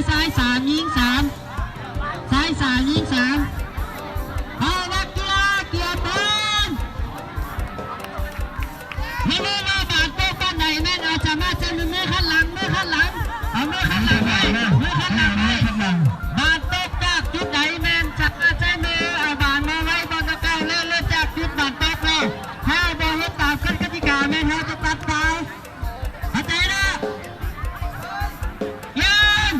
ซ้าย3ยิง3ซ้าย3ยิง3เอานักกีฬาเกียรติบอลไม่รู้ว่าบาดโป๊กบ้านไหนแม่นอาจจะมาเจอมือข้างหลังเอามือข้างหลังไว้บาดโป๊กจากจุดไหนแม่นจะมาใช้มือเอาบานมาไว้บนตะเก้าเลื่อนจากจุดบาดโป๊กแล้วถ้าบอลตามกติกาแม่นเราจะตัดฟาวเข้าใจนะยืน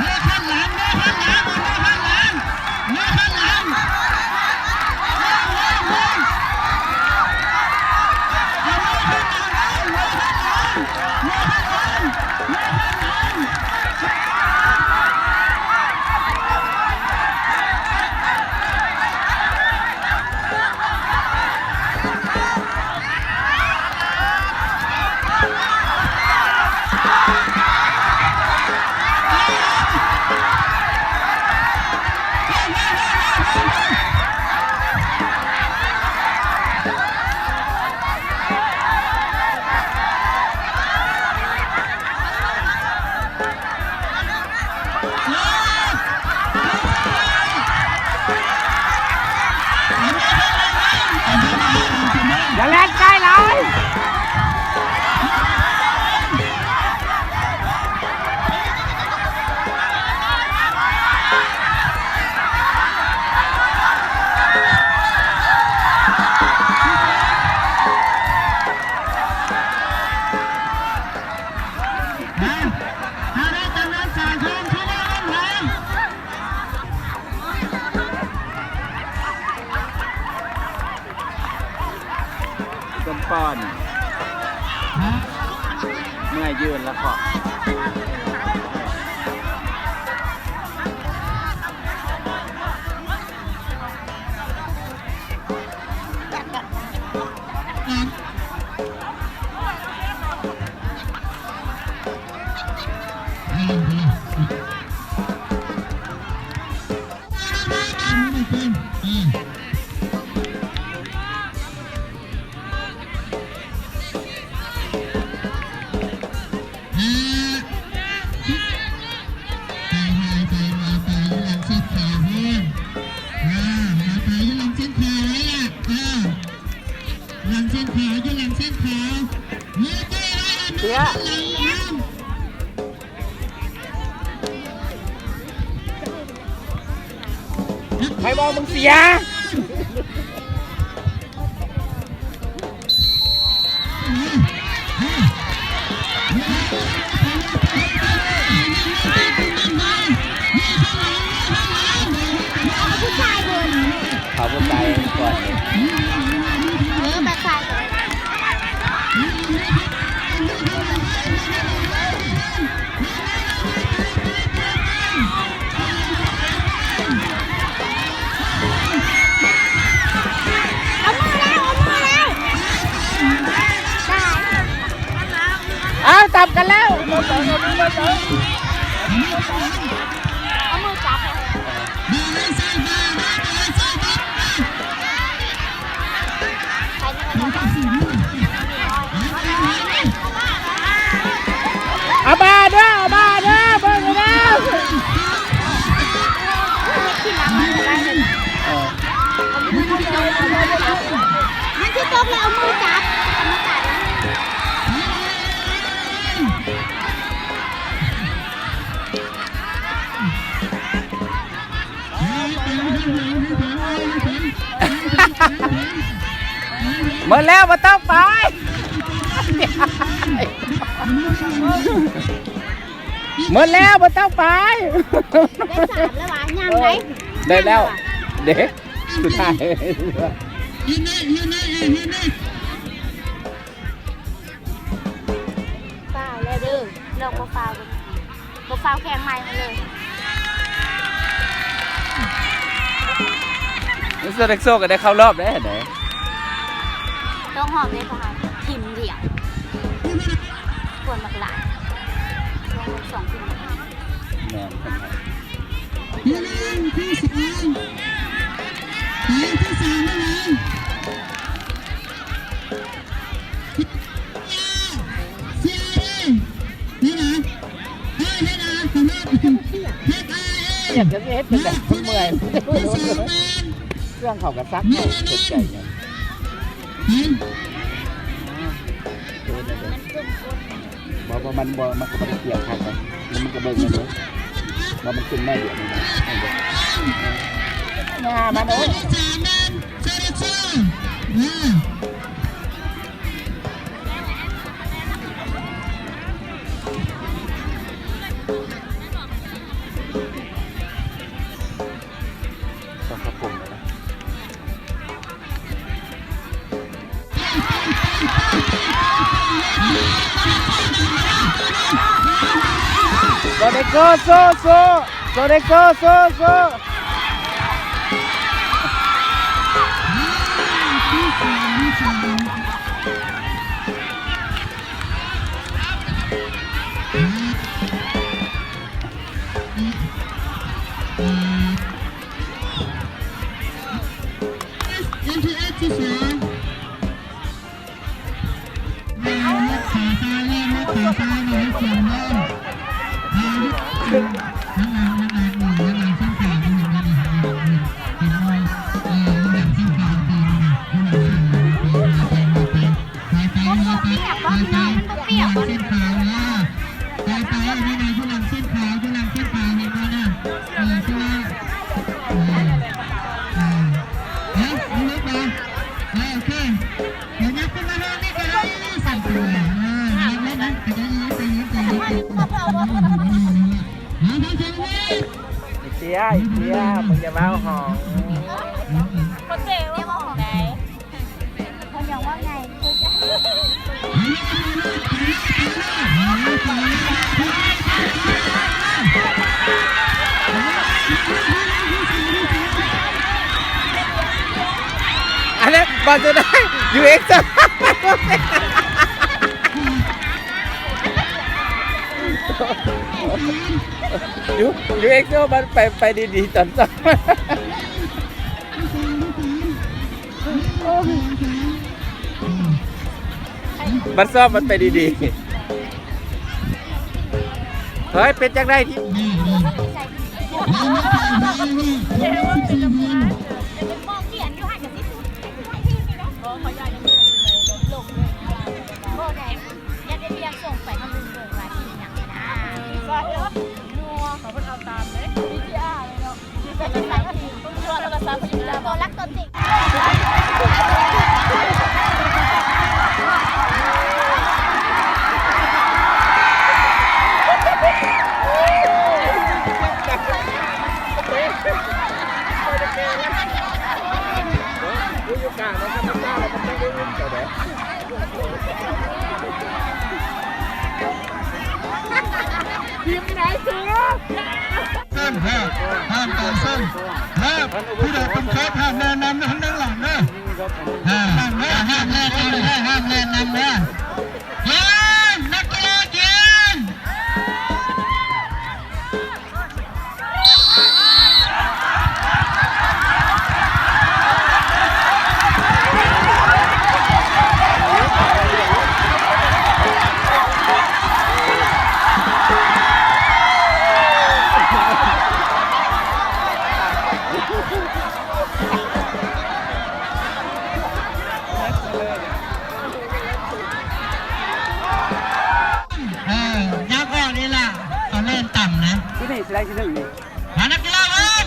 มือข้างหลังอย่าเล่นใกล้เลยป้อนเมื่อยืนแล้วก็ใครบอกมึงเสียเขาผู้ชายก่อนแบ็คไซด์จับกันแล้วเอามือจับเอาบาเด้อเบิ่งเลยมันคือตกแล้วเอามือจับหมดแล้วมาต้องไปหมดแล้วมาต้องไปได้3แล้ววะยังไงได้แล้วเด็กสุดท้ายฟาวแล้วเด้อเราก็ฟาวแข่งใหม่มาเลยนี่โซเด็กโซก็ได้เข้ารอบได้ไหนต้องหอมได้พอทีมเดียวควรหลากหลายลง2 ทีมแม่ที่3ได้ไหม ยกจะเฮ็ดเป็นแบบเมื่อยเครื่องเขากระซักเขาสนใจเนี่ยบอกว่ามันก็ไม่ได้เกี่ยวข้างกันมันก็เบิ่งกันเลยว่ามันขึ้นได้เดี๋ยวนี้นะมาเด้ต้องขับผมเลยนะโซเดโกโซเดโกโซเจียมึงจะมาหอมคนเจ๋ว่าหอมไหนคนอย่างว่าไงอันนี้บอลจะได้ยูเอ็กซ์ยูเอ็กซ์มันไปดีๆตอนซ้อมมันซ้อมมันไปดีๆเฮ้ยเป็นจังได้ที่รักตนติทีมไหนเสือห้ามต่อส้นผู้ใดเป็นโค้ชห้ามแนะนำทั้งนั้นหลังนะห้ามแนะนำนะยิงนักกีฬายิงยักษ์ออกนี่ล่ะเขาเล่นต่ำนะที่นี่สิได้ที่หนึ่งมานักกีฬาบอล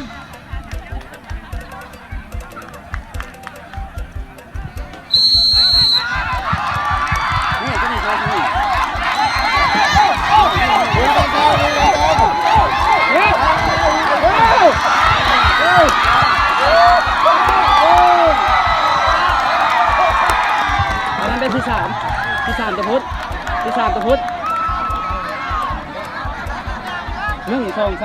นี่ที่นี่ที่นี่อันนั้นได้ที่สามตะพุทธ1 2 3